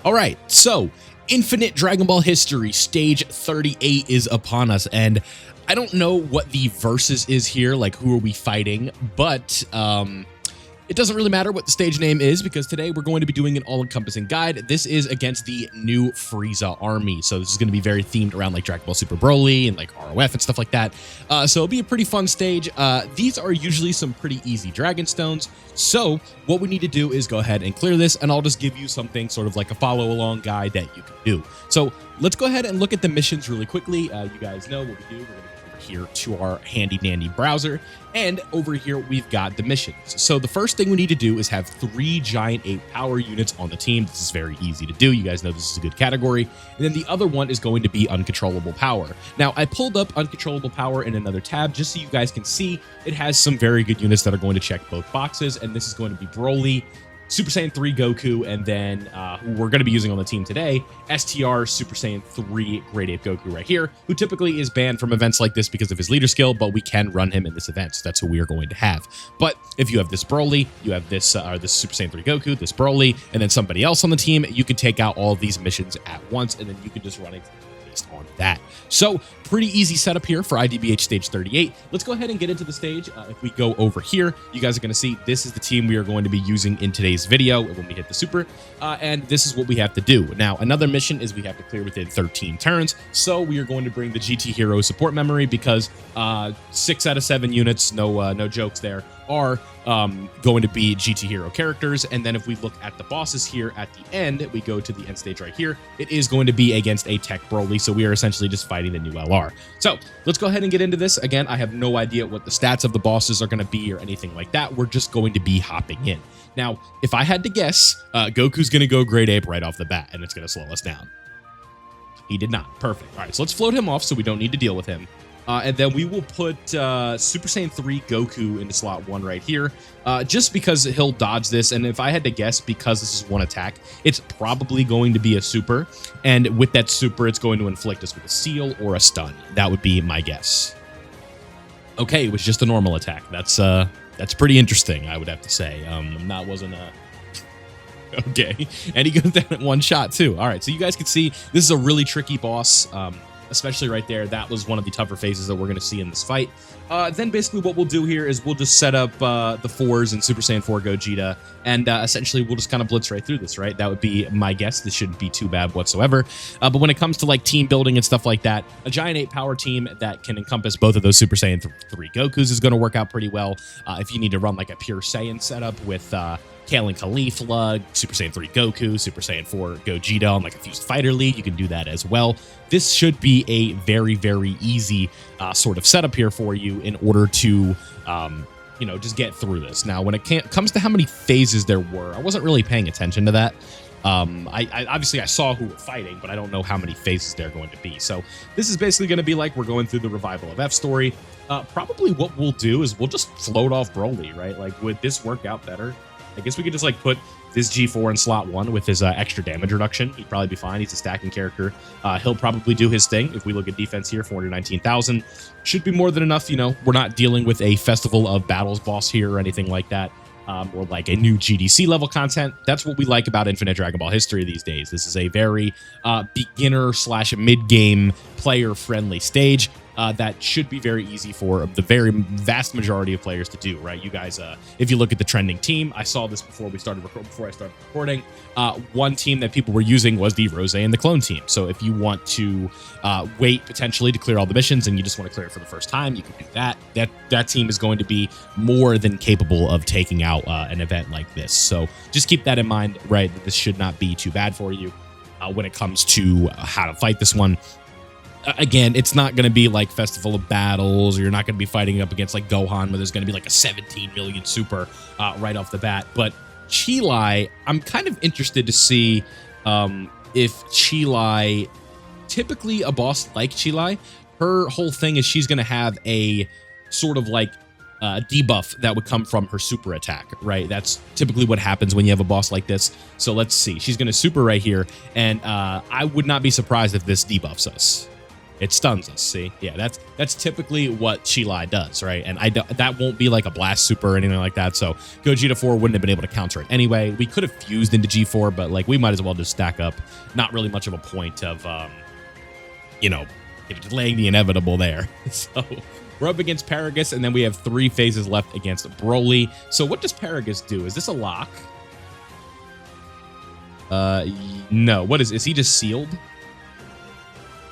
All right, so Infinite Dragon Ball History Stage 38 is upon us, and I don't know what the versus is here, like who are we fighting, but it doesn't really matter what the stage name is because today we're going to be doing an all-encompassing guide. This is against the new Frieza army, so this is going to be very themed around like Dragon Ball Super Broly and like ROF and stuff like that. So it'll be a pretty fun stage. These are usually some pretty easy Dragon Stones, so what we need to do is go ahead and clear this, and I'll just give you something sort of like a follow-along guide that you can do. So let's go ahead and look at the missions really quickly. You guys know what we do. We're going to here to our handy dandy browser, and over here we've got the missions. So the first thing we need to do is have 3 giant 8 power units on the team. This is very easy to do. You guys know this is a good category. And then the other one is going to be uncontrollable power. Now I pulled up uncontrollable power in another tab just so you guys can see it has some very good units that are going to check both boxes, and this is going to be Broly, Super Saiyan 3 Goku, and then who we're going to be using on the team today, STR Super Saiyan 3 Great Ape Goku right here, who typically is banned from events like this because of his leader skill, but we can run him in this event, so that's who we are going to have. But if you have this Broly, you have this this Super Saiyan 3 Goku, this Broly, and then somebody else on the team, you can take out all of these missions at once, and then you can just run it based on that. So pretty easy setup here for IDBH stage 38. Let's go ahead and get into the stage. If we go over here, you guys are going to see this is the team we are going to be using in today's video when we hit the super, and this is what we have to do. Now another mission is we have to clear within 13 turns, so we are going to bring the GT Hero support memory because 6 out of 7 units, no jokes there, are going to be GT Hero characters. And then if we look at the bosses here at the end, we go to the end stage right here, it is going to be against a Tech Broly, so we are essentially just fighting the new LR. So let's go ahead and get into this. Again, I have no idea what the stats of the bosses are going to be or anything like that. We're just going to be hopping in. Now, if I had to guess, Goku's going to go Great Ape right off the bat, and it's going to slow us down. He did not. Perfect. All right, so let's float him off so we don't need to deal with him. And then we will put Super Saiyan 3 Goku into slot 1 right here, just because he'll dodge this. And if I had to guess, because this is one attack, it's probably going to be a super. And with that super, it's going to inflict us with a seal or a stun. That would be my guess. Okay, it was just a normal attack. That's pretty interesting, I would have to say. That wasn't a... Okay, and he goes down at one shot too. All right, so you guys can see this is a really tricky boss. Especially right there, that was one of the tougher phases that we're going to see in this fight. Then basically what we'll do here is we'll just set up the 4s and Super Saiyan 4 Gogeta, and essentially we'll just kind of blitz right through this, right? That would be my guess. This shouldn't be too bad whatsoever. But when it comes to like team building and stuff like that, a giant 8 power team that can encompass both of those Super Saiyan 3 Gokus is going to work out pretty well. If you need to run like a pure Saiyan setup with Kale and Caulifla, Super Saiyan 3 Goku, Super Saiyan 4 Gogeta on like a Fused Fighter League, you can do that as well. This should be a very, very easy sort of setup here for you in order to, you know, just get through this. Now, when it comes to how many phases there were, I wasn't really paying attention to that. I obviously I saw who were fighting, but I don't know how many phases they're going to be. So this is basically going to be like we're going through the Revival of F story. Probably what we'll do is we'll just float off Broly, right? Like, would this work out better? I guess we could just like put this G4 in slot 1 with his extra damage reduction. He'd probably be fine. He's a stacking character. He'll probably do his thing. If we look at defense here, 419,000 should be more than enough. You know, we're not dealing with a Festival of Battles boss here or anything like that. Or like a new GDC level content. That's what we like about Infinite Dragon Ball History these days. This is a very beginner / mid-game player friendly stage. That should be very easy for the very vast majority of players to do, right? You guys, if you look at the trending team, I saw this before I started recording. One team that people were using was the Rose and the Clone team. So if you want to wait potentially to clear all the missions and you just want to clear it for the first time, you can do that. That team is going to be more than capable of taking out an event like this. So just keep that in mind, right? That this should not be too bad for you when it comes to how to fight this one. Again, it's not going to be like Festival of Battles, or you're not going to be fighting up against like Gohan, where there's going to be like a 17 million super right off the bat. But Chilai, I'm kind of interested to see if Chilai, typically a boss like Chilai, her whole thing is she's going to have a sort of like debuff that would come from her super attack, right? That's typically what happens when you have a boss like this. So let's see. She's going to super right here, and I would not be surprised if this debuffs us. It stuns us. See, yeah, that's typically what Chilai does, right? And that won't be like a blast super or anything like that. So Gogeta 4 wouldn't have been able to counter it anyway. We could have fused into G4, but like we might as well just stack up. Not really much of a point of, you know, delaying the inevitable there. So we're up against Paragus, and then we have 3 phases left against Broly. So what does Paragus do? Is this a lock? No. What is he just sealed?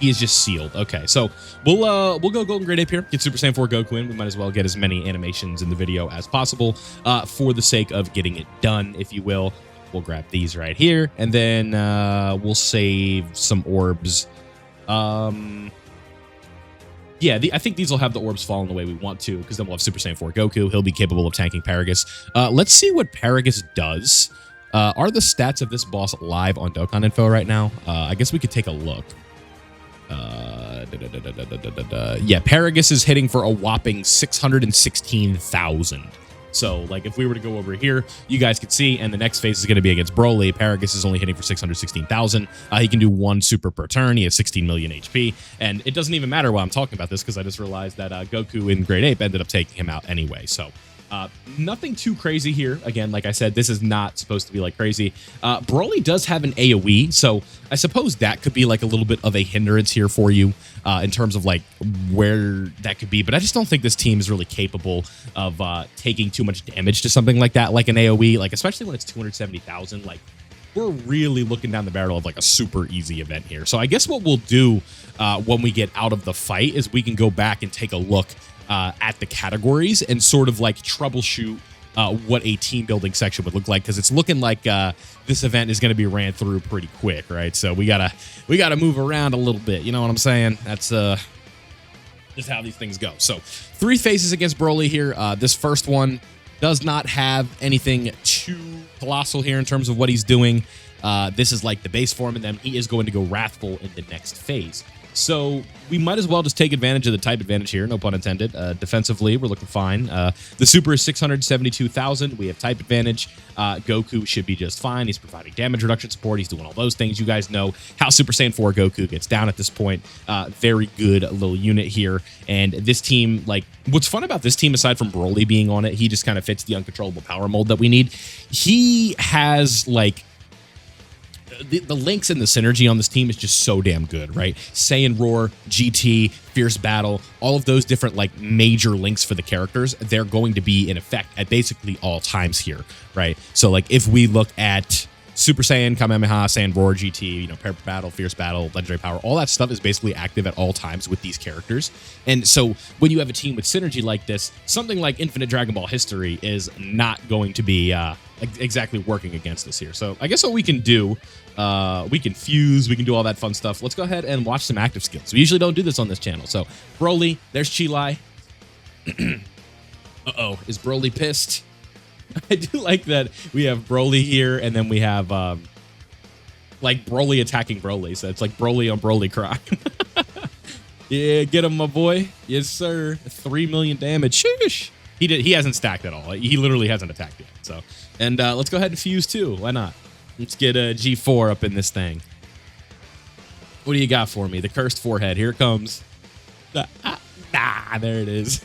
He is just sealed. Okay, so we'll go Golden Great Ape here. Get Super Saiyan 4 Goku in. We might as well get as many animations in the video as possible for the sake of getting it done, if you will. We'll grab these right here, and then we'll save some orbs. Yeah, I think these will have the orbs falling the way we want to, because then we'll have Super Saiyan 4 Goku. He'll be capable of tanking Paragus. Let's see what Paragus does. Are the stats of this boss live on Dokkan Info right now? I guess we could take a look. Yeah, Paragus is hitting for a whopping 616,000. So, like, if we were to go over here, you guys could see, and the next phase is going to be against Broly. Paragus is only hitting for 616,000. He can do 1 super per turn. He has 16 million HP, and it doesn't even matter why I'm talking about this, because I just realized that Goku in Great Ape ended up taking him out anyway. So, nothing too crazy here. Again, like I said, this is not supposed to be like crazy. Broly does have an AoE, so I suppose that could be like a little bit of a hindrance here for you in terms of like where that could be. But I just don't think this team is really capable of taking too much damage to something like that, like an AoE, like especially when it's 270,000. Like we're really looking down the barrel of like a super easy event here. So I guess what we'll do when we get out of the fight is we can go back and take a look at the categories and sort of like troubleshoot what a team building section would look like, because it's looking like this event is going to be ran through pretty quick, right? So we gotta move around a little bit. You know what I'm saying? That's just how these things go. So 3 phases against Broly here. This first one does not have anything too colossal here in terms of what he's doing. This is like the base form, and then he is going to go Wrathful in the next phase. So we might as well just take advantage of the type advantage here, no pun intended. Defensively, we're looking fine. The super is 672,000. We have type advantage. Goku should be just fine. He's providing damage reduction support. He's doing all those things. You guys know how Super Saiyan 4 Goku gets down at this point. Very good little unit here. And this team, like, what's fun about this team, aside from Broly being on it, he just kind of fits the uncontrollable power mold that we need. He has, like, the links and the synergy on this team is just so damn good, right? Saiyan Roar, GT, Fierce Battle, all of those different like major links for the characters, they're going to be in effect at basically all times here, right? So like if we look at Super Saiyan, Kamehameha, Saiyan Roar, GT, you know, Pair Battle, Fierce Battle, Legendary Power, all that stuff is basically active at all times with these characters. And so when you have a team with synergy like this, something like Infinite Dragon Ball History is not going to be exactly working against us here. So I guess what we can do, we can fuse, we can do all that fun stuff. Let's go ahead and watch some active skills. We usually don't do this on this channel. So Broly, there's Chilai. Uh-oh, is Broly pissed? I do like that we have Broly here, and then we have like Broly attacking Broly. So it's like Broly on Broly crime. Yeah, get him, my boy. Yes, sir. 3 million damage. Sheesh. He hasn't stacked at all. He literally hasn't attacked yet. So, and let's go ahead and fuse too. Why not? Let's get a G4 up in this thing. What do you got for me? The cursed forehead. Here it comes. There it is.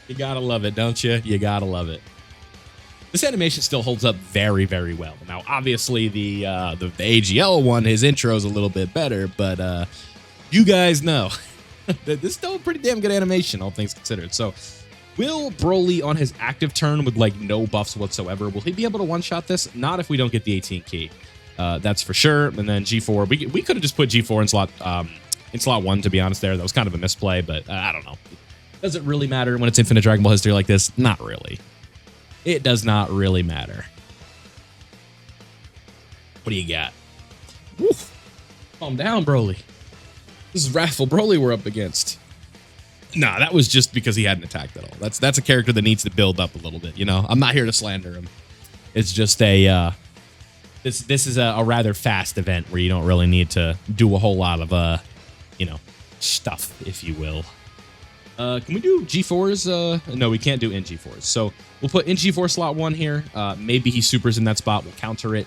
You gotta love it, don't you? You gotta love it. This animation still holds up very, very well. Now, obviously, the AGL one, his intro is a little bit better, but you guys know that this is still a pretty damn good animation, all things considered. So, will Broly on his active turn with like no buffs whatsoever, will he be able to one-shot this? Not if we don't get the 18 key. That's for sure. And then G4, we could have just put G4 in slot 1, to be honest. There, that was kind of a misplay, but I don't know. Does it really matter when it's Infinite Dragon Ball History like this? Not really. It does not really matter. What do you got? Woof. Calm down, Broly. This is Wrathful Broly we're up against. Nah, that was just because he hadn't attacked at all. That's a character that needs to build up a little bit, you know? I'm not here to slander him. It's just a... This is a rather fast event where you don't really need to do a whole lot of, you know, stuff, if you will. Can we do G4s? No, we can't do in G4s. So we'll put in G4 slot 1 here. Maybe he supers in that spot. We'll counter it.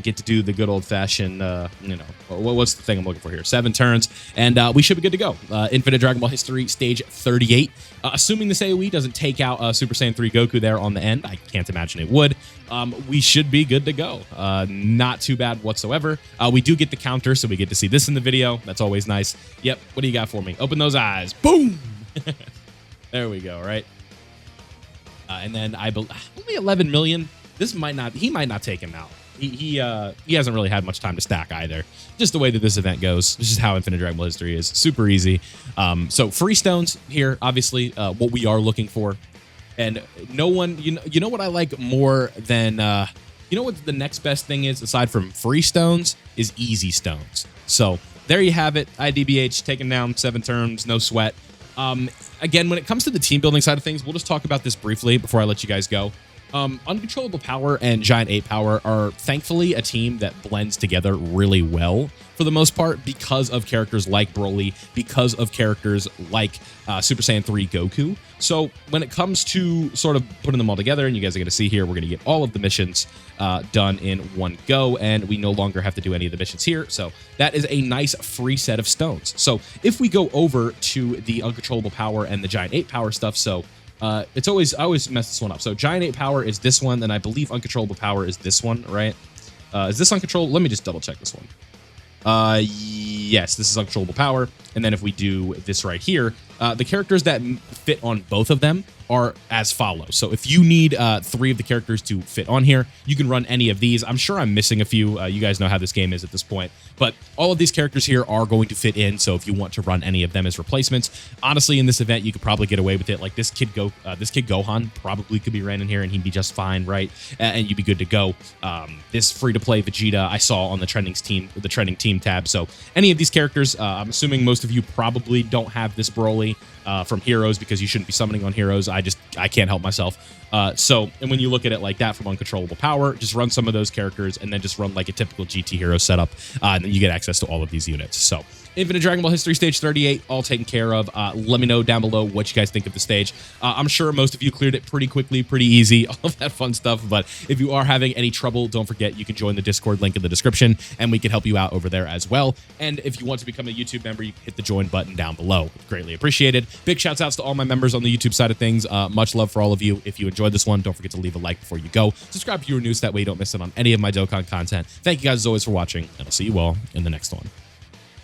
Get to do the good old-fashioned, what's the thing I'm looking for here? 7 turns, and we should be good to go. Infinite Dragon Ball History, stage 38. Assuming this AoE doesn't take out Super Saiyan 3 Goku there on the end, I can't imagine it would, we should be good to go. Not too bad whatsoever. We do get the counter, so we get to see this in the video. That's always nice. Yep, what do you got for me? Open those eyes. Boom! There we go, right? And then I believe only 11 million. He might not take him out. He hasn't really had much time to stack either. Just the way that this event goes. This is how Infinite Dragon Ball History is. Super easy. So free stones here, obviously, what we are looking for. And no one, you know what I like more than, you know what the next best thing is aside from free stones is easy stones. So there you have it. IDBH taking down 7 turns, no sweat. Again, when it comes to the team building side of things, we'll just talk about this briefly before I let you guys go. Uncontrollable Power and Giant 8 Power are thankfully a team that blends together really well for the most part because of characters like Broly, because of characters like Super Saiyan 3 Goku. So when it comes to sort of putting them all together, and you guys are going to see here, we're going to get all of the missions done in one go, and we no longer have to do any of the missions here. So that is a nice free set of stones. So if we go over to the Uncontrollable Power and the Giant 8 Power stuff, so I always mess this one up. So Giant 8 Power is this one, and I believe Uncontrollable Power is this one, right? Is this uncontrollable? Let me just double check this one. Yes, this is Uncontrollable Power. And then if we do this right here, the characters that fit on both of them are as follows. So if you need 3 of the characters to fit on here, you can run any of these. I'm sure I'm missing a few. You guys know how this game is at this point. But all of these characters here are going to fit in, so if you want to run any of them as replacements, honestly, in this event, you could probably get away with it. Like this kid Gohan probably could be ran in here, and he'd be just fine, right? And you'd be good to go. This free-to-play Vegeta I saw on the trending team tab. So any of these characters, I'm assuming most of you probably don't have this Broly from Heroes because you shouldn't be summoning on Heroes. I can't help myself. And when you look at it like that from Uncontrollable Power, just run some of those characters and then just run like a typical GT Hero setup, and then you get access to all of these units. So Infinite Dragon Ball History Stage 38, all taken care of. Let me know down below what you guys think of the stage. I'm sure most of you cleared it pretty quickly, pretty easy, all of that fun stuff. But if you are having any trouble, don't forget you can join the Discord link in the description, and we can help you out over there as well. And if you want to become a YouTube member, you can hit the join button down below. Greatly appreciated. Big shouts outs to all my members on the YouTube side of things. Much love for all of you. If you enjoyed this one, don't forget to leave a like before you go. Subscribe if you're new, so that way you don't miss out on any of my Dokkan content. Thank you guys as always for watching, and I'll see you all in the next one.